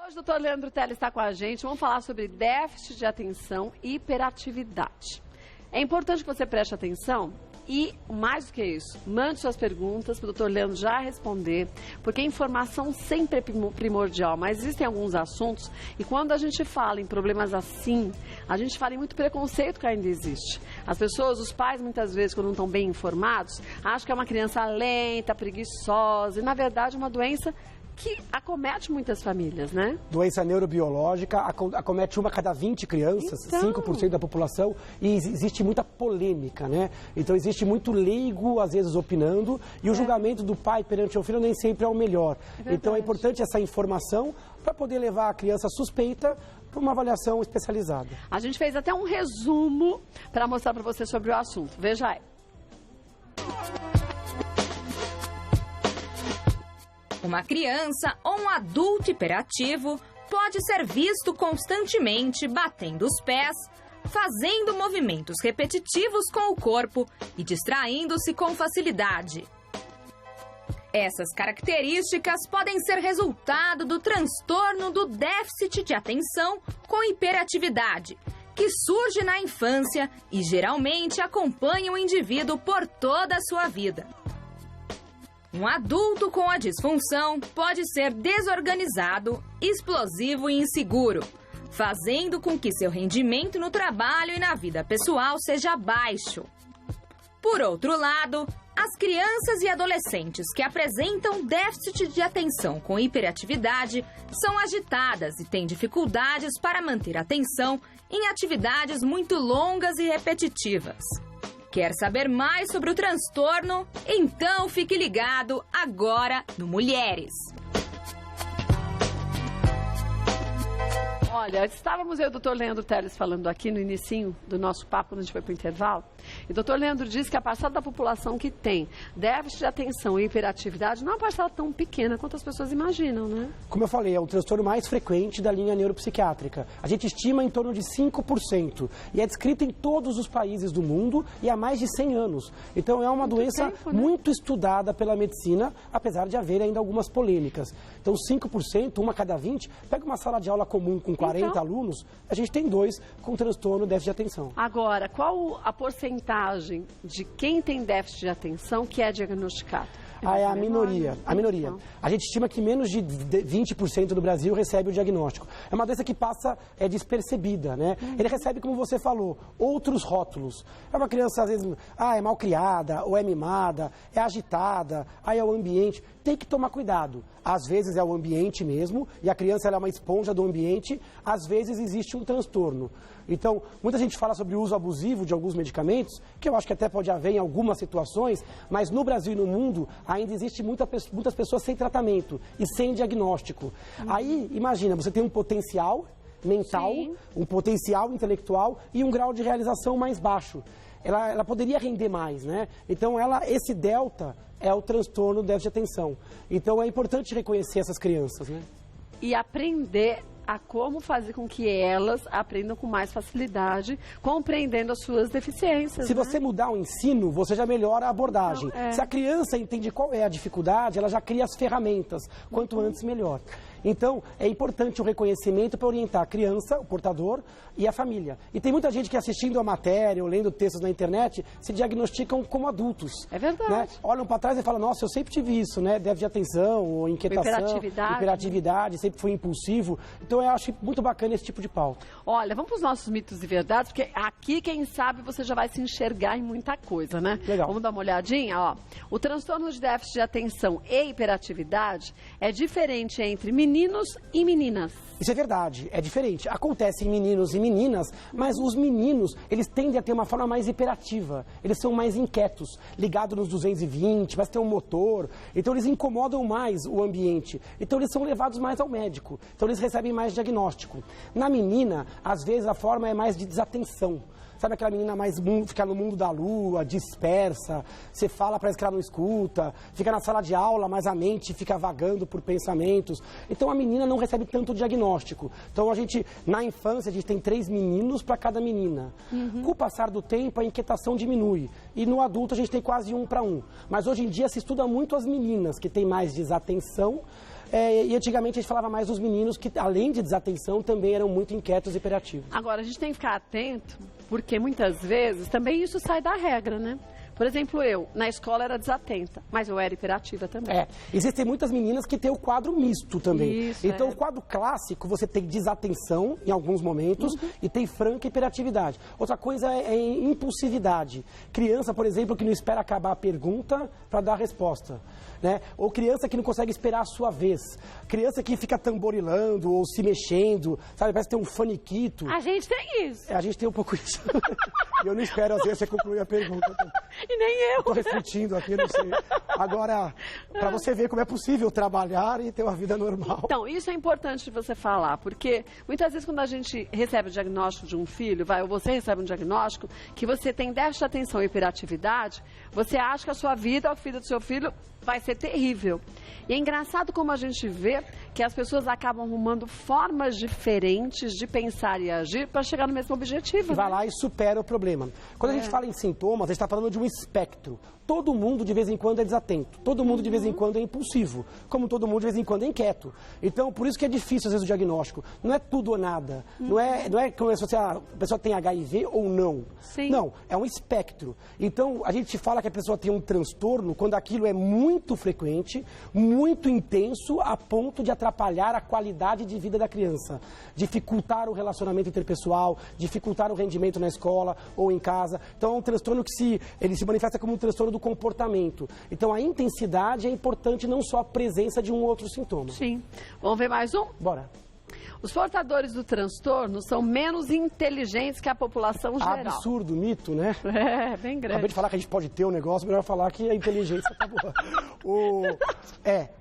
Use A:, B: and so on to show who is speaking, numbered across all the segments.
A: Hoje o doutor Leandro Teles está com a gente. Vamos falar sobre déficit de atenção e hiperatividade. É importante que você preste atenção e, mais do que isso, mande suas perguntas para o doutor Leandro já responder, porque a informação sempre é primordial, mas existem alguns assuntos e quando a gente fala em problemas assim, a gente fala em muito preconceito que ainda existe. As pessoas, os pais, muitas vezes, quando não estão bem informados, acham que é uma criança lenta, preguiçosa e, na verdade, uma doença que acomete muitas famílias, né?
B: Doença neurobiológica, acomete uma a cada 20 crianças, então... 5% da população, e existe muita polêmica, né? Então existe muito leigo, às vezes, opinando, e o julgamento do pai perante o filho nem sempre é o melhor. Então é importante essa informação para poder levar a criança suspeita para uma avaliação especializada.
A: A gente fez até um resumo para mostrar para você sobre o assunto. Veja aí.
C: Uma criança ou um adulto hiperativo pode ser visto constantemente batendo os pés, fazendo movimentos repetitivos com o corpo e distraindo-se com facilidade. Essas características podem ser resultado do transtorno do déficit de atenção com hiperatividade, que surge na infância e geralmente acompanha o indivíduo por toda a sua vida. Um adulto com a disfunção pode ser desorganizado, explosivo e inseguro, fazendo com que seu rendimento no trabalho e na vida pessoal seja baixo. Por outro lado, as crianças e adolescentes que apresentam déficit de atenção com hiperatividade são agitadas e têm dificuldades para manter a atenção em atividades muito longas e repetitivas. Quer saber mais sobre o transtorno? Então fique ligado agora no Mulheres.
A: Olha, estávamos eu e o doutor Leandro Teles falando aqui no inicinho do nosso papo, quando a gente foi para o intervalo, e o doutor Leandro disse que a parcela da população que tem déficit de atenção e hiperatividade não é uma parcela tão pequena quanto as pessoas imaginam, né?
B: Como eu falei, é o transtorno mais frequente da linha neuropsiquiátrica. A gente estima em torno de 5% e é descrita em todos os países do mundo e há mais de 100 anos. Então é uma doença muito estudada pela medicina, apesar de haver ainda algumas polêmicas. Então 5%, uma a cada 20, pega uma sala de aula comum com 40 alunos, a gente tem 2 com transtorno déficit de atenção.
A: Agora, qual a porcentagem de quem tem déficit de atenção que é diagnosticado?
B: É a minoria. A gente estima que menos de 20% do Brasil recebe o diagnóstico. É uma doença que passa despercebida, né? Ele recebe, como você falou, outros rótulos. É uma criança, às vezes, é mal criada, ou é mimada, é agitada, é o ambiente. Tem que tomar cuidado. Às vezes é o ambiente mesmo, e a criança ela é uma esponja do ambiente, às vezes existe um transtorno. Então, muita gente fala sobre o uso abusivo de alguns medicamentos, que eu acho que até pode haver em algumas situações, mas no Brasil e no mundo ainda existe muitas pessoas sem tratamento e sem diagnóstico. Aí, imagina, você tem um potencial mental, um potencial intelectual e um grau de realização mais baixo. Ela poderia render mais, né? Então, esse delta é o transtorno do déficit de atenção. Então, é importante reconhecer essas crianças, né?
A: E aprender a como fazer com que elas aprendam com mais facilidade, compreendendo as suas deficiências.
B: Se você mudar o ensino, você já melhora a abordagem. Se a criança entende qual é a dificuldade, ela já cria as ferramentas. Quanto antes, melhor. Então, é importante o reconhecimento para orientar a criança, o portador e a família. E tem muita gente que assistindo a matéria ou lendo textos na internet se diagnosticam como adultos.
A: É verdade.
B: Né? Olham para trás e falam, nossa, eu sempre tive isso, né? Déficit de atenção, ou inquietação, hiperatividade, sempre fui impulsivo. Então, eu acho muito bacana esse tipo de pauta.
A: Olha, vamos para os nossos mitos e verdades, porque aqui, quem sabe, você já vai se enxergar em muita coisa, né?
B: Legal.
A: Vamos dar uma olhadinha, ó. O transtorno de déficit de atenção e hiperatividade é diferente entre meninos e meninas.
B: Isso é verdade, é diferente. Acontece em meninos e meninas, mas os meninos, eles tendem a ter uma forma mais hiperativa. Eles são mais inquietos, ligados nos 220, mas tem um motor. Então eles incomodam mais o ambiente. Então eles são levados mais ao médico. Então eles recebem mais diagnóstico. Na menina, às vezes a forma é mais de desatenção. Sabe aquela menina mais fica no mundo da lua, dispersa, você fala, parece que ela não escuta, fica na sala de aula, mas a mente fica vagando por pensamentos. Então a menina não recebe tanto diagnóstico. Então na infância, a gente tem 3 meninos para cada menina. Com o passar do tempo, a inquietação diminui. E no adulto a gente tem quase 1 para 1. Mas hoje em dia se estuda muito as meninas, que têm mais desatenção, E antigamente a gente falava mais dos meninos que, além de desatenção, também eram muito inquietos e hiperativos.
A: Agora, a gente tem que ficar atento, porque muitas vezes também isso sai da regra, né? Por exemplo, eu, na escola era desatenta, mas eu era hiperativa também.
B: Existem muitas meninas que têm o quadro misto também.
A: Isso,
B: então, o quadro clássico, você tem desatenção em alguns momentos e tem franca hiperatividade. Outra coisa é impulsividade. Criança, por exemplo, que não espera acabar a pergunta para dar a resposta. Né? Ou criança que não consegue esperar a sua vez. Criança que fica tamborilando ou se mexendo, sabe? Parece ter um faniquito.
A: A gente tem isso.
B: A gente tem um pouco isso. E eu não espero, às vezes, você concluir a pergunta.
A: E nem eu.
B: Estou refletindo aqui, não sei. Agora, para você ver como é possível trabalhar e ter uma vida normal.
A: Então, isso é importante de você falar, porque muitas vezes quando a gente recebe o diagnóstico de um filho, ou você recebe um diagnóstico, que você tem déficit de atenção e hiperatividade, você acha que a sua vida, a vida do seu filho, vai ser terrível. E é engraçado como a gente vê que as pessoas acabam arrumando formas diferentes de pensar e agir para chegar no mesmo objetivo.
B: E vai lá e supera o problema. Quando a gente fala em sintomas, a gente está falando de um espectro. Todo mundo de vez em quando é desatento, todo mundo de vez em quando é impulsivo, como todo mundo de vez em quando é inquieto. Então, por isso que é difícil às vezes o diagnóstico. Não é tudo ou nada. Não é como se a pessoa tem HIV ou não.
A: Sim.
B: Não, é um espectro. Então, a gente fala que a pessoa tem um transtorno quando aquilo é muito frequente, muito intenso, a ponto de atrapalhar a qualidade de vida da criança. Dificultar o relacionamento interpessoal, dificultar o rendimento na escola ou em casa. Então, é um transtorno que ele se manifesta como um transtorno do comportamento. Então, a intensidade é importante, não só a presença de um outro sintoma.
A: Sim. Vamos ver mais um?
B: Bora.
A: Os portadores do transtorno são menos inteligentes que a população geral.
B: Absurdo, mito, né?
A: É, bem grande.
B: Acabei de falar que a gente pode ter um negócio, melhor falar que a inteligência tá boa.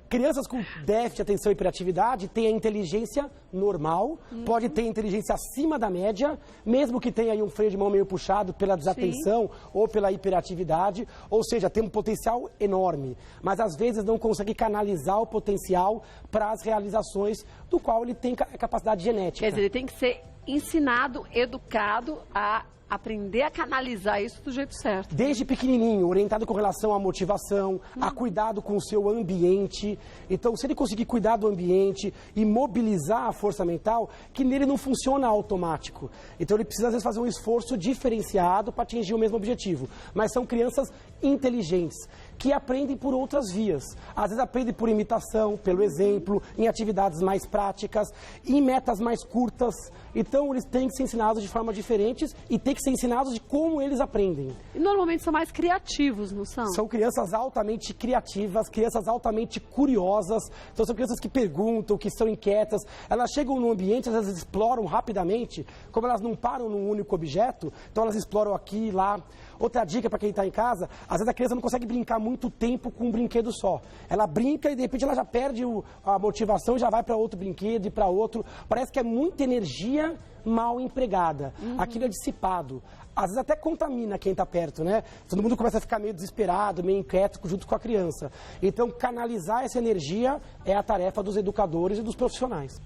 B: Crianças com déficit de atenção e hiperatividade têm a inteligência normal, pode ter inteligência acima da média, mesmo que tenha aí um freio de mão meio puxado pela desatenção ou pela hiperatividade, ou seja, tem um potencial enorme, mas às vezes não consegue canalizar o potencial para as realizações do qual ele tem capacidade genética.
A: Quer dizer, ele tem que ser ensinado, educado a aprender a canalizar isso do jeito certo.
B: Desde pequenininho, orientado com relação à motivação, a cuidado com o seu ambiente. Então, se ele conseguir cuidar do ambiente e mobilizar a força mental, que nele não funciona automático. Então, ele precisa, às vezes, fazer um esforço diferenciado para atingir o mesmo objetivo. Mas são crianças inteligentes, que aprendem por outras vias. Às vezes aprendem por imitação, pelo exemplo, em atividades mais práticas, em metas mais curtas. Então, eles têm que ser ensinados de forma diferentes e têm que ser ensinados de como eles aprendem.
A: E normalmente são mais criativos, não são?
B: São crianças altamente criativas, crianças altamente curiosas. Então, são crianças que perguntam, que são inquietas. Elas chegam no ambiente, às vezes exploram rapidamente. Como elas não param num único objeto, então elas exploram aqui e lá. Outra dica para quem está em casa, às vezes a criança não consegue brincar muito tempo com um brinquedo só. Ela brinca e de repente ela já perde a motivação, já vai para outro brinquedo e para outro. Parece que é muita energia mal empregada. Aquilo é dissipado. Às vezes até contamina quem está perto, né? Todo mundo começa a ficar meio desesperado, meio inquieto junto com a criança. Então, canalizar essa energia é a tarefa dos educadores e dos profissionais.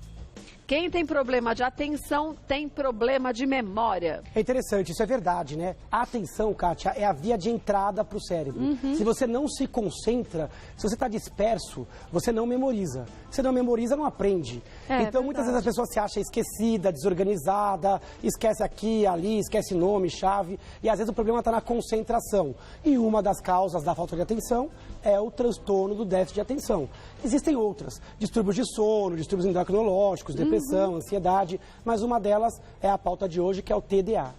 A: Quem tem problema de atenção tem problema de memória.
B: É interessante, isso é verdade, né? A atenção, Kátia, é a via de entrada para o cérebro. Se você não se concentra, se você está disperso, você não memoriza. Se não memoriza, não aprende. Então, muitas vezes a pessoa se acha esquecida, desorganizada, esquece aqui, ali, esquece nome, chave. E às vezes o problema está na concentração. E uma das causas da falta de atenção é o transtorno do déficit de atenção. Existem outras, distúrbios de sono, distúrbios endocrinológicos, depressão, ansiedade, mas uma delas é a pauta de hoje, que é o TDA.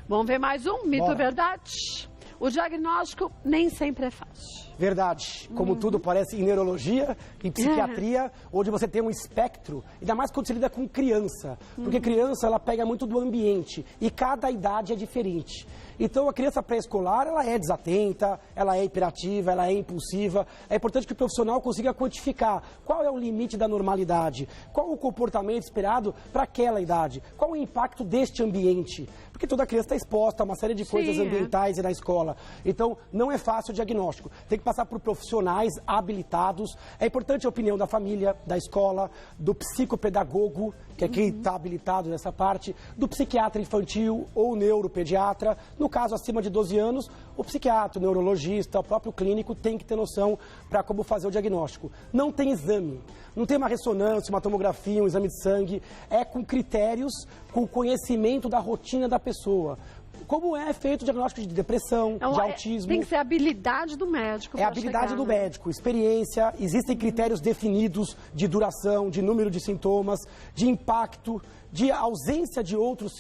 A: Vamos ver mais um? Mito ou
B: Bora.
A: verdade? O diagnóstico nem sempre é fácil.
B: Verdade. Como tudo parece em neurologia, em psiquiatria, onde você tem um espectro, ainda mais quando você lida com criança. Porque criança, ela pega muito do ambiente e cada idade é diferente. Então, a criança pré-escolar, ela é desatenta, ela é hiperativa, ela é impulsiva. É importante que o profissional consiga quantificar qual é o limite da normalidade, qual o comportamento esperado para aquela idade, qual o impacto deste ambiente. Porque toda criança está exposta a uma série de coisas ambientais e na escola. Então, não é fácil o diagnóstico. Tem que passar por profissionais habilitados. É importante a opinião da família, da escola, do psicopedagogo, que é quem está habilitado nessa parte, do psiquiatra infantil ou neuropediatra. No No caso, acima de 12 anos, o psiquiatra, o neurologista, o próprio clínico tem que ter noção para como fazer o diagnóstico. Não tem exame, não tem uma ressonância, uma tomografia, um exame de sangue, é com critérios, com conhecimento da rotina da pessoa. Como é feito o diagnóstico de depressão, de autismo.
A: Tem que ser a habilidade do médico.
B: É a habilidade do médico, experiência, existem critérios definidos de duração, de número de sintomas, de impacto, de ausência de outras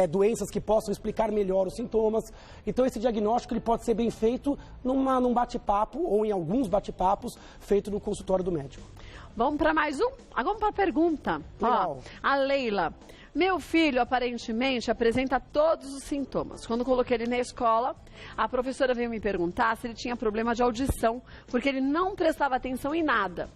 B: doenças que possam explicar melhor os sintomas. Então esse diagnóstico ele pode ser bem feito num bate-papo ou em alguns bate-papos feito no consultório do médico.
A: Vamos para mais um? Agora vamos para a pergunta.
B: Legal.
A: Ó, a Leila. Meu filho, aparentemente, apresenta todos os sintomas. Quando coloquei ele na escola, a professora veio me perguntar se ele tinha problema de audição, porque ele não prestava atenção em nada,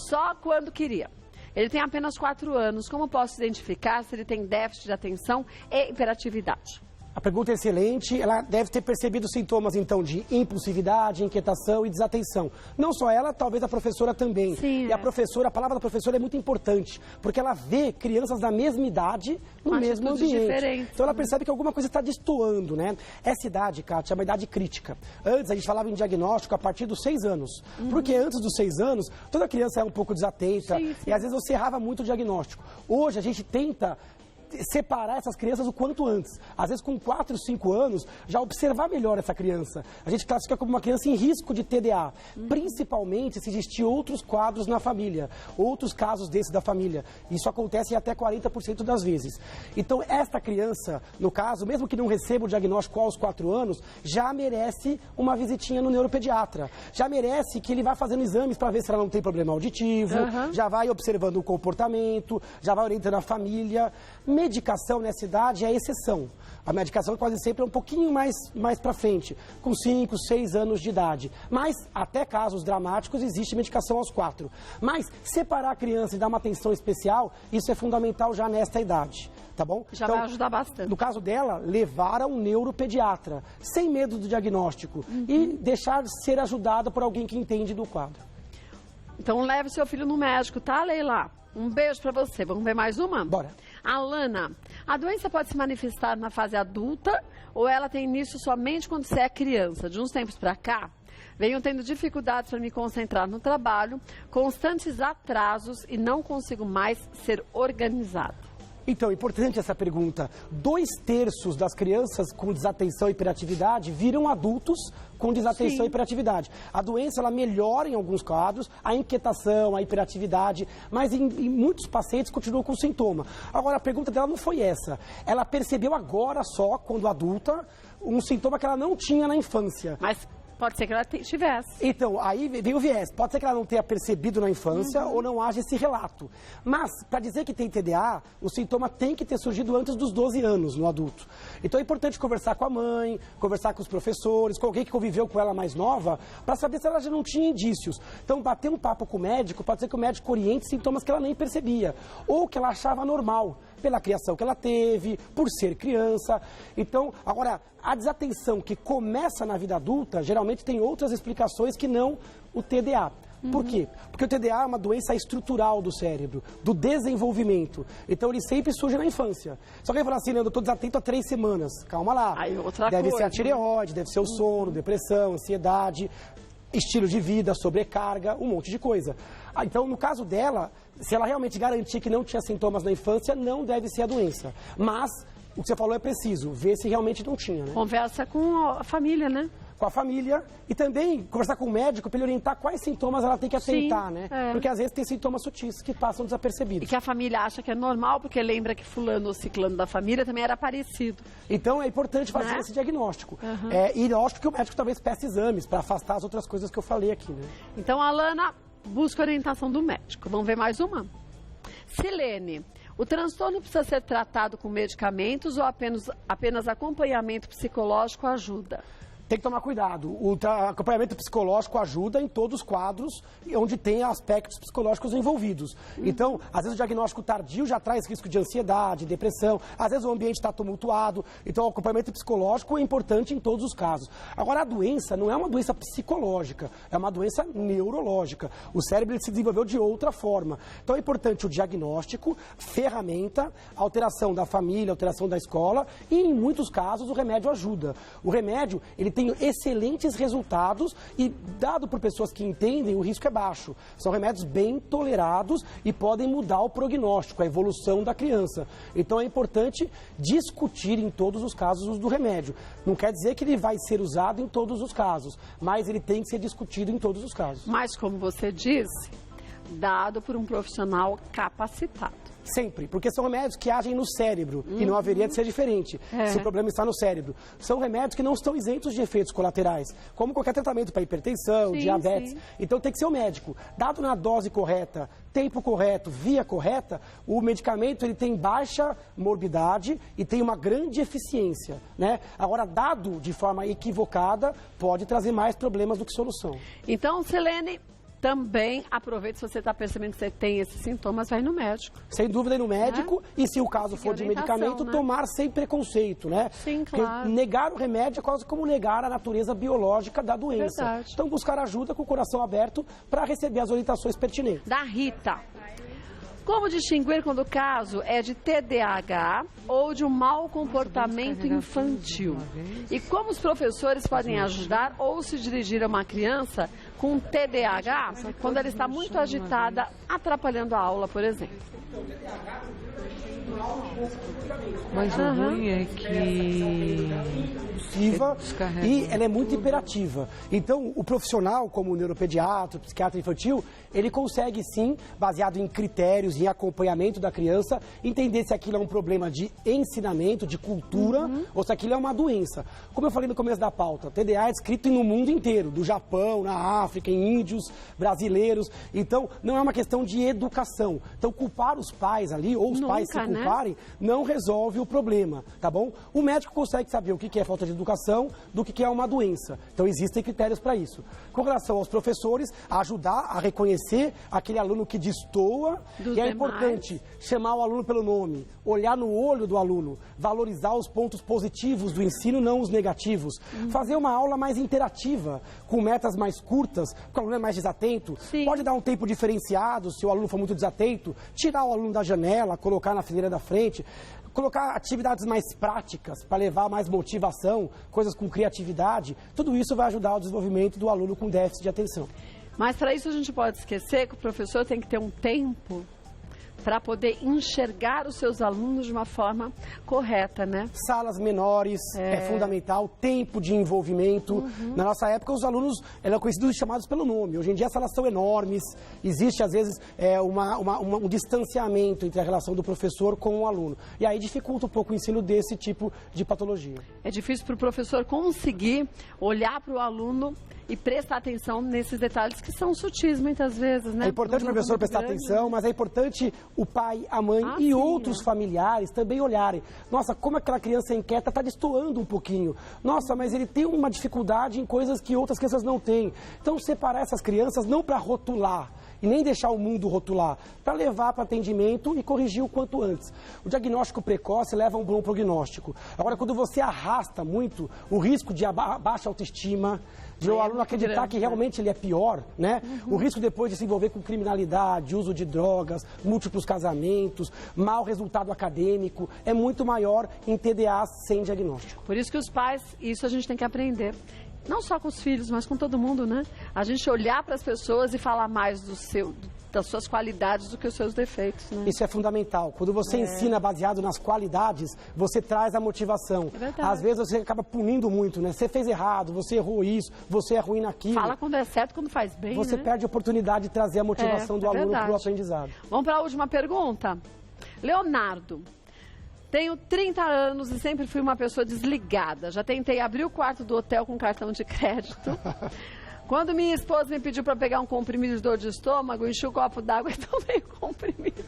A: só quando queria. Ele tem apenas 4 anos. Como posso identificar se ele tem déficit de atenção e hiperatividade?
B: A pergunta é excelente. Ela deve ter percebido sintomas, então, de impulsividade, inquietação e desatenção. Não só ela, talvez a professora também.
A: Sim,
B: e a professora, a palavra da professora é muito importante, porque ela vê crianças da mesma idade no mesmo ambiente.
A: Diferentes.
B: Então ela percebe que alguma coisa está destoando, né? Essa idade, Kátia, é uma idade crítica. Antes a gente falava em diagnóstico a partir dos 6 anos. Porque antes dos 6 anos, toda criança é um pouco desatenta.
A: Sim.
B: E às vezes você errava muito o diagnóstico. Hoje a gente tenta separar essas crianças o quanto antes. Às vezes com 4, 5 anos, já observar melhor essa criança. A gente classifica como uma criança em risco de TDA, principalmente se existir outros quadros na família, outros casos desses da família. Isso acontece em até 40% das vezes. Então, esta criança, no caso, mesmo que não receba o diagnóstico aos 4 anos, já merece uma visitinha no neuropediatra. Já merece que ele vá fazendo exames para ver se ela não tem problema auditivo, já vai observando o comportamento, já vai orientando a família. Medicação nessa idade é exceção. A medicação quase sempre é um pouquinho mais para frente, com 5, 6 anos de idade. Mas, até casos dramáticos, existe medicação aos 4. Mas, separar a criança e dar uma atenção especial, isso é fundamental já nesta idade, tá bom?
A: Já
B: então,
A: vai ajudar bastante.
B: No caso dela, levar a um neuropediatra, sem medo do diagnóstico, e deixar ser ajudada por alguém que entende do quadro.
A: Então, leve seu filho no médico, tá, Leila? Um beijo pra você. Vamos ver mais uma?
B: Bora.
A: Alana, a doença pode se manifestar na fase adulta ou ela tem início somente quando você é criança? De uns tempos pra cá, venho tendo dificuldades para me concentrar no trabalho, constantes atrasos e não consigo mais ser organizado.
B: Então, importante essa pergunta. 2/3 das crianças com desatenção e hiperatividade viram adultos com desatenção e hiperatividade. A doença, ela melhora em alguns quadros, a inquietação, a hiperatividade, mas em muitos pacientes continua com sintoma. Agora, a pergunta dela não foi essa. Ela percebeu agora só, quando adulta, um sintoma que ela não tinha na infância.
A: Mas pode ser que ela tivesse.
B: Então, aí vem o viés. Pode ser que ela não tenha percebido na infância ou não haja esse relato. Mas, para dizer que tem TDA, o sintoma tem que ter surgido antes dos 12 anos no adulto. Então, é importante conversar com a mãe, conversar com os professores, com alguém que conviveu com ela mais nova, para saber se ela já não tinha indícios. Então, bater um papo com o médico, pode ser que o médico oriente sintomas que ela nem percebia, ou que ela achava normal, pela criação que ela teve, por ser criança. Então, agora, a desatenção que começa na vida adulta, geralmente tem outras explicações que não o TDA. Por quê? Porque o TDA é uma doença estrutural do cérebro, do desenvolvimento. Então, ele sempre surge na infância. Se alguém falar assim, Leandro, eu estou desatento há 3 semanas. Calma lá.
A: Aí, outra
B: deve
A: coisa,
B: ser a tireoide, deve ser o sono, depressão, ansiedade, estilo de vida, sobrecarga, um monte de coisa. Então, no caso dela, se ela realmente garantir que não tinha sintomas na infância, não deve ser a doença. Mas, o que você falou é preciso, ver se realmente não tinha, né?
A: Conversa com a família, né?
B: Com a família e também conversar com o médico para ele orientar quais sintomas ela tem que atentar, né? Porque às vezes tem sintomas sutis que passam desapercebidos.
A: E que a família acha que é normal, porque lembra que fulano ou ciclano da família também era parecido.
B: Então é importante fazer esse diagnóstico. E lógico que o médico talvez peça exames para afastar as outras coisas que eu falei aqui, né?
A: Então, Alana, busca orientação do médico. Vamos ver mais uma? Silene, o transtorno precisa ser tratado com medicamentos ou apenas acompanhamento psicológico ajuda?
B: Tem que tomar cuidado. O acompanhamento psicológico ajuda em todos os quadros onde tem aspectos psicológicos envolvidos. Então, às vezes o diagnóstico tardio já traz risco de ansiedade, depressão, às vezes o ambiente está tumultuado. Então, o acompanhamento psicológico é importante em todos os casos. Agora, a doença não é uma doença psicológica, é uma doença neurológica. O cérebro ele se desenvolveu de outra forma. Então, é importante o diagnóstico, ferramenta, alteração da família, alteração da escola e, em muitos casos, o remédio ajuda. O remédio, ele tem excelentes resultados e, dado por pessoas que entendem, o risco é baixo. São remédios bem tolerados e podem mudar o prognóstico, a evolução da criança. Então, é importante discutir em todos os casos o uso do remédio. Não quer dizer que ele vai ser usado em todos os casos, mas ele tem que ser discutido em todos os casos.
A: Mas, como você disse, dado por um profissional capacitado.
B: Sempre, porque são remédios que agem no cérebro e não haveria de ser diferente se o problema está no cérebro. São remédios que não estão isentos de efeitos colaterais, como qualquer tratamento para hipertensão, diabetes. Então tem que ser o médico. Dado na dose correta, tempo correto, via correta, o medicamento ele tem baixa morbidade e tem uma grande eficiência, né? Agora, dado de forma equivocada, pode trazer mais problemas do que solução.
A: Então, Selene, também aproveite, se você está percebendo que você tem esses sintomas, vai no médico.
B: Sem dúvida, ir no médico e, se o caso for de medicamento, tomar sem preconceito, né?
A: Sim, claro.
B: Porque negar o remédio é quase como negar a natureza biológica da doença.
A: Verdade.
B: Então, buscar ajuda com o coração aberto para receber as orientações pertinentes.
A: Da Rita. Como distinguir quando o caso é de TDAH ou de um mau comportamento infantil? E como os professores podem ajudar ou se dirigir a uma criança com TDAH quando ela está muito agitada, atrapalhando a aula, por exemplo?
D: Mas o ruim é que
B: e ela é muito hiperativa. Então, o profissional, como o neuropediatra, o psiquiatra infantil, ele consegue sim, baseado em critérios, em acompanhamento da criança, entender se aquilo é um problema de ensinamento, de cultura, ou se aquilo é uma doença. Como eu falei no começo da pauta, TDAH é descrito no mundo inteiro, do Japão, na África, em índios, brasileiros. Então, não é uma questão de educação. Então, culpar os pais ali, ou os pais se culparem, não resolve o problema, tá bom? O médico consegue saber o que é falta de educação do que é uma doença. Então, existem critérios para isso. Com relação aos professores, ajudar a reconhecer aquele aluno que destoa, e é importante chamar o aluno pelo nome, olhar no olho do aluno, valorizar os pontos positivos do ensino, não os negativos. Fazer uma aula mais interativa, com metas mais curtas, porque o aluno é mais desatento. Pode dar um tempo diferenciado, se o aluno for muito desatento, tirar o aluno da janela, colocar na fileira da frente, colocar atividades mais práticas para levar mais motivação, coisas com criatividade. Tudo isso vai ajudar o desenvolvimento do aluno com déficit de atenção.
A: Mas para isso a gente pode esquecer que o professor tem que ter um tempo para poder enxergar os seus alunos de uma forma correta, né?
B: Salas menores é fundamental, tempo de envolvimento. Na nossa época, os alunos eram conhecidos e chamados pelo nome. Hoje em dia, as salas são enormes. Existe, às vezes, um distanciamento entre a relação do professor com o aluno. E aí dificulta um pouco o ensino desse tipo de patologia.
A: É difícil para o professor conseguir olhar para o aluno e prestar atenção nesses detalhes que são sutis muitas vezes, né?
B: É importante o professor prestar atenção, mas é importante o pai, a mãe e outros familiares também olharem. Nossa, como aquela criança inquieta está destoando um pouquinho. Nossa, mas ele tem uma dificuldade em coisas que outras crianças não têm. Então, separar essas crianças não para rotular e nem deixar o mundo rotular, para levar para atendimento e corrigir o quanto antes. O diagnóstico precoce leva a um bom prognóstico. Agora, quando você arrasta muito, o risco de baixa autoestima, de o aluno acreditar que realmente ele é pior, né? O risco depois de se envolver com criminalidade, uso de drogas, múltiplos casamentos, mau resultado acadêmico, é muito maior em TDA sem diagnóstico.
A: Por isso que os pais, isso a gente tem que aprender. Não só com os filhos, mas com todo mundo, né? A gente olhar para as pessoas e falar mais das suas qualidades do que os seus defeitos, né?
B: Isso é fundamental. Quando você ensina baseado nas qualidades, você traz a motivação.
A: É verdade.
B: Às vezes você acaba punindo muito, né? Você fez errado, você errou isso, você é ruim naquilo.
A: Fala quando é certo, quando faz bem,
B: você perde a oportunidade de trazer a motivação do aluno para o aprendizado.
A: Vamos para a última pergunta. Leonardo. Tenho 30 anos e sempre fui uma pessoa desligada. Já tentei abrir o quarto do hotel com cartão de crédito. Quando minha esposa me pediu para pegar um comprimido de dor de estômago, enchi o copo d'água e tomei o comprimido.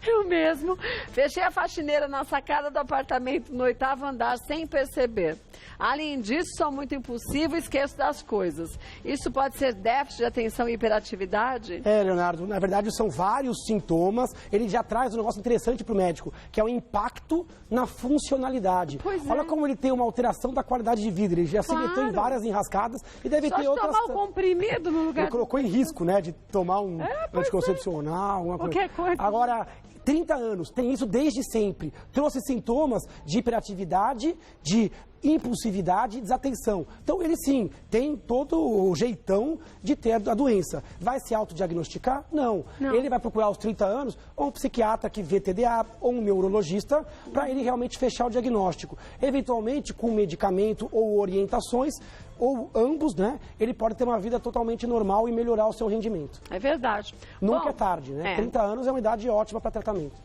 A: Eu mesmo fechei a faxineira na sacada do apartamento no 8º andar sem perceber. Além disso, sou muito impulsivo e esqueço das coisas. Isso pode ser déficit de atenção e hiperatividade?
B: Leonardo, na verdade são vários sintomas. Ele já traz um negócio interessante para o médico, que é o impacto na funcionalidade. Olha como ele tem uma alteração da qualidade de vida. Ele já se meteu em várias enrascadas e deve ter outras...
A: Só tomar o comprimido no lugar...
B: Ele colocou em risco, né, de tomar um anticoncepcional, alguma coisa.
A: Qualquer coisa.
B: Agora, 30 anos, tem isso desde sempre. Trouxe sintomas de hiperatividade, de impulsividade e desatenção. Então, ele sim, tem todo o jeitão de ter a doença. Vai se autodiagnosticar? Não. Ele vai procurar aos 30 anos ou um psiquiatra que vê TDA ou um neurologista para ele realmente fechar o diagnóstico. Eventualmente, com medicamento ou orientações, ou ambos, né? Ele pode ter uma vida totalmente normal e melhorar o seu rendimento.
A: É verdade.
B: Nunca é tarde, né? 30 anos é uma idade ótima para tratamento.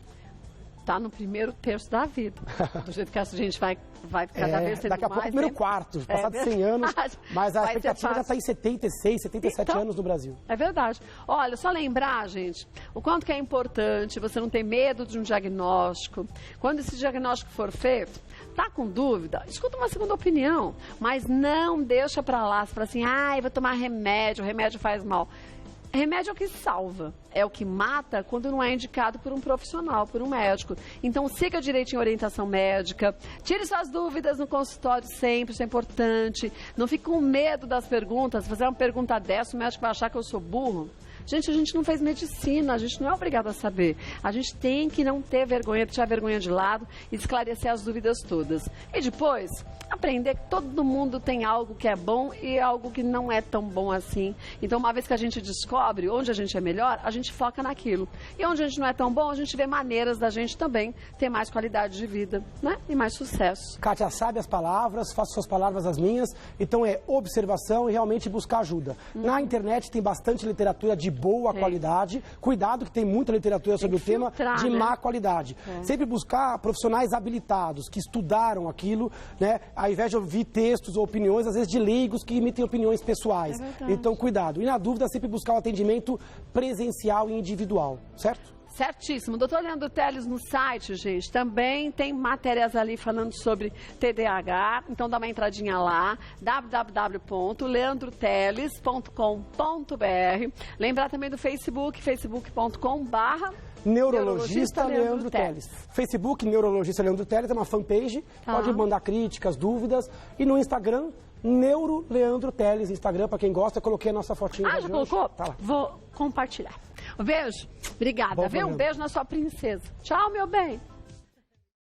A: Tá no primeiro terço da vida. Do jeito que a gente vai cada vez tendo mais...
B: Daqui a pouco, primeiro quarto, passado 100 anos, mas a expectativa já está em 76, 77 anos no Brasil.
A: É verdade. Olha, só lembrar, gente, o quanto que é importante você não ter medo de um diagnóstico. Quando esse diagnóstico for feito, tá com dúvida, escuta uma segunda opinião, mas não deixa pra lá, você fala assim, eu vou tomar remédio, o remédio faz mal. Remédio é o que salva, é o que mata quando não é indicado por um profissional, por um médico. Então, siga direitinho a orientação médica, tire suas dúvidas no consultório sempre, isso é importante. Não fique com medo das perguntas, se fazer uma pergunta dessa, o médico vai achar que eu sou burro. Gente, a gente não fez medicina, a gente não é obrigado a saber. A gente tem que não ter vergonha, deixar a vergonha de lado e esclarecer as dúvidas todas. E depois, aprender que todo mundo tem algo que é bom e algo que não é tão bom assim. Então, uma vez que a gente descobre onde a gente é melhor, a gente foca naquilo. E onde a gente não é tão bom, a gente vê maneiras da gente também ter mais qualidade de vida, né? E mais sucesso.
B: Kátia, sabe as palavras, faça suas palavras as minhas. Então, é observação e realmente buscar ajuda. Na internet tem bastante literatura de boa qualidade. Cuidado que tem muita literatura sobre o tema de má qualidade. Sempre buscar profissionais habilitados, que estudaram aquilo, né? Ao invés de ouvir textos ou opiniões, às vezes de leigos que emitem opiniões pessoais. Então, cuidado. E na dúvida, sempre buscar o atendimento presencial e individual, certo?
A: Certíssimo. Doutor Leandro Teles no site, gente, também tem matérias ali falando sobre TDAH, então dá uma entradinha lá, www.leandroteles.com.br. Lembrar também do Facebook, facebook.com/...
B: Neurologista Leandro Teles. Facebook, Neurologista Leandro Teles, é uma fanpage, pode mandar críticas, dúvidas, e no Instagram, Neuro Leandro Teles, Instagram, para quem gosta, eu coloquei a nossa fotinha.
A: Já colocou? Tá lá. Vou compartilhar. Um beijo. Obrigada, viu? Um beijo na sua princesa. Tchau, meu bem.